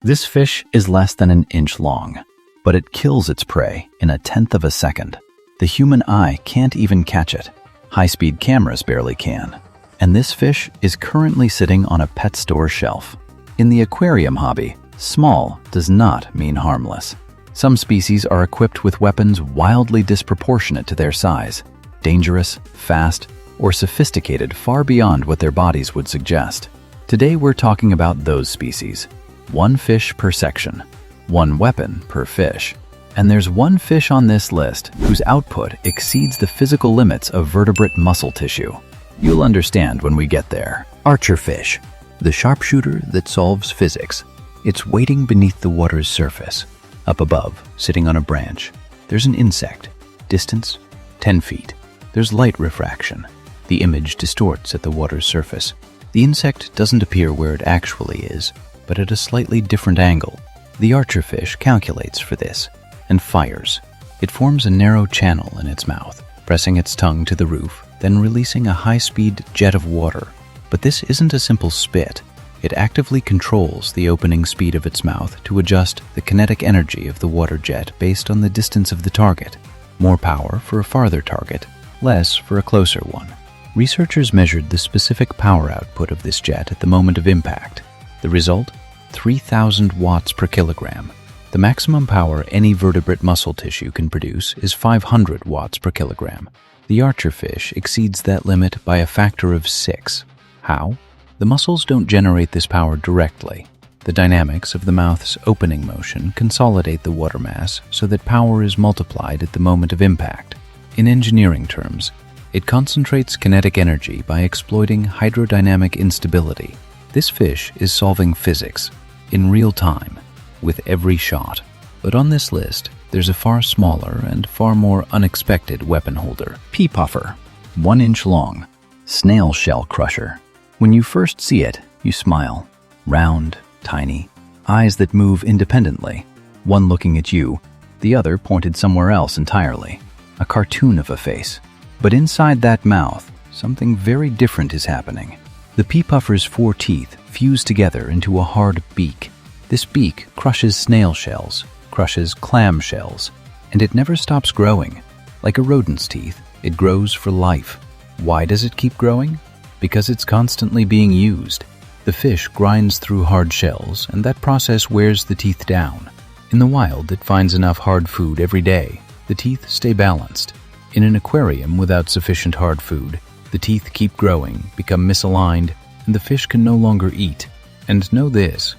This fish is less than an inch long, but it kills its prey in 1/10 of a second. The human eye can't even catch it. High-speed cameras barely can. And this fish is currently sitting on a pet store shelf. In the aquarium hobby, small does not mean harmless. Some species are equipped with weapons wildly disproportionate to their size, dangerous, fast, or sophisticated far beyond what their bodies would suggest. Today we're talking about those species. One fish per section, one weapon per fish. And there's one fish on this list whose output exceeds the physical limits of vertebrate muscle tissue. You'll understand when we get there. Archerfish, the sharpshooter that solves physics. It's waiting beneath the water's surface. Up above, sitting on a branch, there's an insect. Distance, 10 feet. There's light refraction. The image distorts at the water's surface. The insect doesn't appear where it actually is, but at a slightly different angle. The archerfish calculates for this and fires. It forms a narrow channel in its mouth, pressing its tongue to the roof, then releasing a high-speed jet of water. But this isn't a simple spit. It actively controls the opening speed of its mouth to adjust the kinetic energy of the water jet based on the distance of the target. More power for a farther target, less for a closer one. Researchers measured the specific power output of this jet at the moment of impact. The result? 3,000 watts per kilogram. The maximum power any vertebrate muscle tissue can produce is 500 watts per kilogram. The archerfish exceeds that limit by a factor of 6. How? The muscles don't generate this power directly. The dynamics of the mouth's opening motion consolidate the water mass so that power is multiplied at the moment of impact. In engineering terms, it concentrates kinetic energy by exploiting hydrodynamic instability. This fish is solving physics in real time with every shot. But on this list, there's a far smaller and far more unexpected weapon holder. Pea puffer, 1 inch long, snail-shell crusher. When you first see it, you smile. Round, tiny, eyes that move independently. One looking at you, the other pointed somewhere else entirely. A cartoon of a face. But inside that mouth, something very different is happening. The pea puffer's 4 teeth fuse together into a hard beak. This beak crushes snail shells, crushes clam shells, and it never stops growing. Like a rodent's teeth, it grows for life. Why does it keep growing? Because it's constantly being used. The fish grinds through hard shells, and that process wears the teeth down. In the wild, it finds enough hard food every day. The teeth stay balanced. In an aquarium without sufficient hard food, the teeth keep growing, become misaligned, and the fish can no longer eat. And know this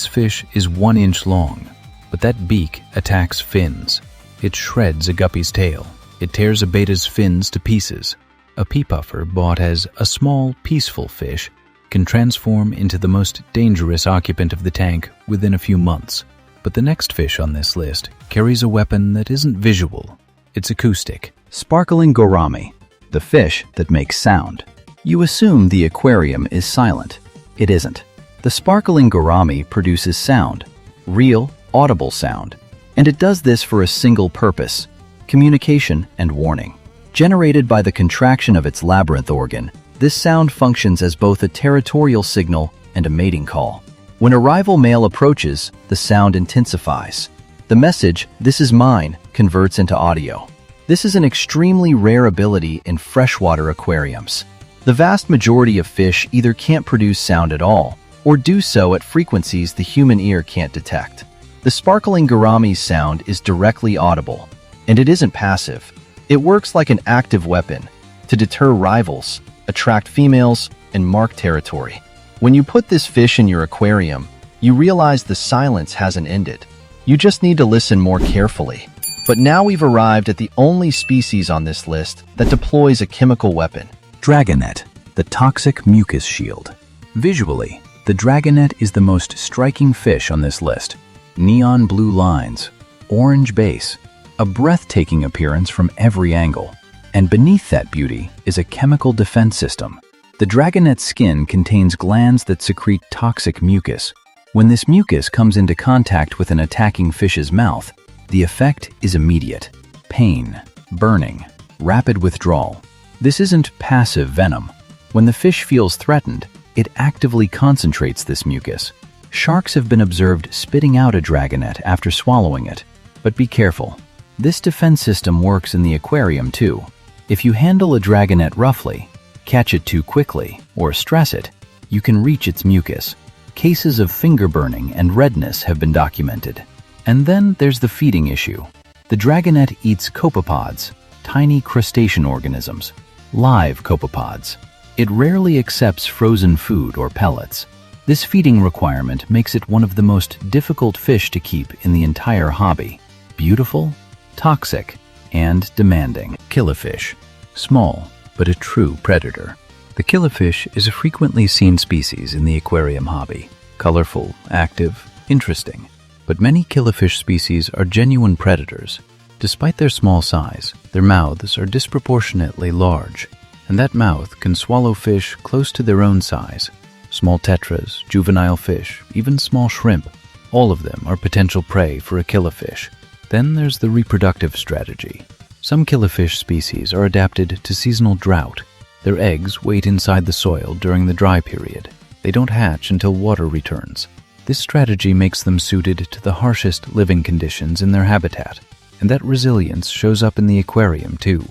fish is 1 inch long, but that beak attacks fins. It shreds a guppy's tail. It tears a beta's fins to pieces. A pea puffer bought as a small, peaceful fish can transform into the most dangerous occupant of the tank within a few months. But the next fish on this list carries a weapon that isn't visual. It's acoustic. Sparkling gourami, the fish that makes sound. You assume the aquarium is silent. It isn't. The sparkling gourami produces sound, real, audible sound. And it does this for a single purpose: communication and warning. Generated by the contraction of its labyrinth organ, this sound functions as both a territorial signal and a mating call. When a rival male approaches, the sound intensifies. The message, "This is mine," converts into audio. This is an extremely rare ability in freshwater aquariums. The vast majority of fish either can't produce sound at all, or do so at frequencies the human ear can't detect. The sparkling gourami's sound is directly audible, and it isn't passive. It works like an active weapon to deter rivals, attract females, and mark territory. When you put this fish in your aquarium, you realize the silence hasn't ended. You just need to listen more carefully. But now we've arrived at the only species on this list that deploys a chemical weapon. Dragonet, the toxic mucus shield. Visually, the dragonet is the most striking fish on this list. Neon blue lines, orange base, a breathtaking appearance from every angle. And beneath that beauty is a chemical defense system. The dragonet's skin contains glands that secrete toxic mucus. When this mucus comes into contact with an attacking fish's mouth, the effect is immediate: pain, burning, rapid withdrawal. This isn't passive venom. When the fish feels threatened, it actively concentrates this mucus, Sharks have been observed spitting out a dragonet after swallowing it, but be careful. This defense system works in the aquarium too. If you handle a dragonet roughly, catch it too quickly, or stress it, you can reach its mucus. Cases of finger burning and redness have been documented. And then there's the feeding issue. The dragonet eats copepods, tiny crustacean organisms, live copepods. It rarely accepts frozen food or pellets. This feeding requirement makes it one of the most difficult fish to keep in the entire hobby. Beautiful, toxic, and demanding. Killifish. Small, but a true predator. The killifish is a frequently seen species in the aquarium hobby. Colorful, active, interesting. But many killifish species are genuine predators. Despite their small size, their mouths are disproportionately large, and that mouth can swallow fish close to their own size. Small tetras, juvenile fish, even small shrimp, all of them are potential prey for a killifish. Then there's the reproductive strategy. Some killifish species are adapted to seasonal drought. Their eggs wait inside the soil during the dry period. They don't hatch until water returns. This strategy makes them suited to the harshest living conditions in their habitat, and that resilience shows up in the aquarium too.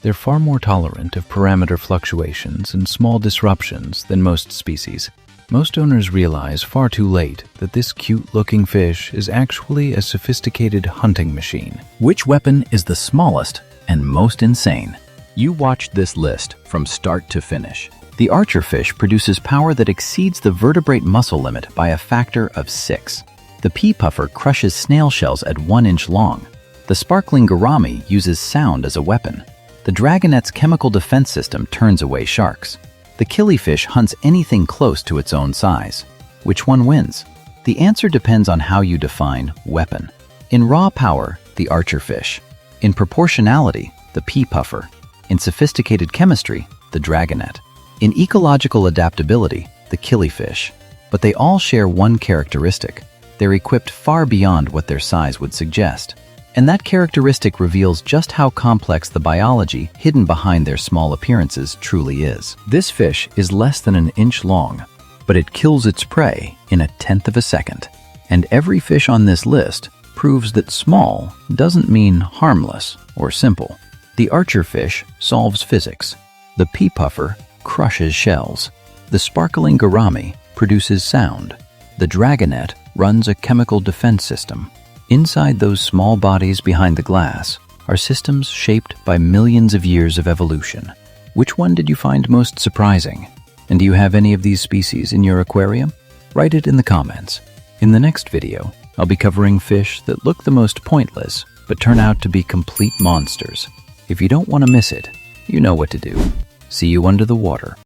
They're far more tolerant of parameter fluctuations and small disruptions than most species. Most owners realize far too late that this cute-looking fish is actually a sophisticated hunting machine. Which weapon is the smallest and most insane? You watched this list from start to finish. The Archerfish produces power that exceeds the vertebrate muscle limit by a factor of 6. The pea puffer crushes snail shells at 1 inch long. The sparkling gourami uses sound as a weapon. The dragonet's chemical defense system turns away sharks. The killifish hunts anything close to its own size. Which one wins? The answer depends on how you define weapon. In raw power, the Archerfish. In proportionality, the pea puffer. In sophisticated chemistry, the dragonet. In ecological adaptability, the killifish. But they all share one characteristic. They're equipped far beyond what their size would suggest. And that characteristic reveals just how complex the biology hidden behind their small appearances truly is. This fish is less than an inch long, but it kills its prey in a tenth of a second. And every fish on this list proves that small doesn't mean harmless or simple. The Archerfish solves physics. The pea puffer crushes shells. The sparkling gourami produces sound. The dragonet runs a chemical defense system. Inside those small bodies behind the glass are systems shaped by millions of years of evolution. Which one did you find most surprising? And do you have any of these species in your aquarium? Write it in the comments. In the next video, I'll be covering fish that look the most pointless but turn out to be complete monsters. If you don't want to miss it, you know what to do. See you under the water.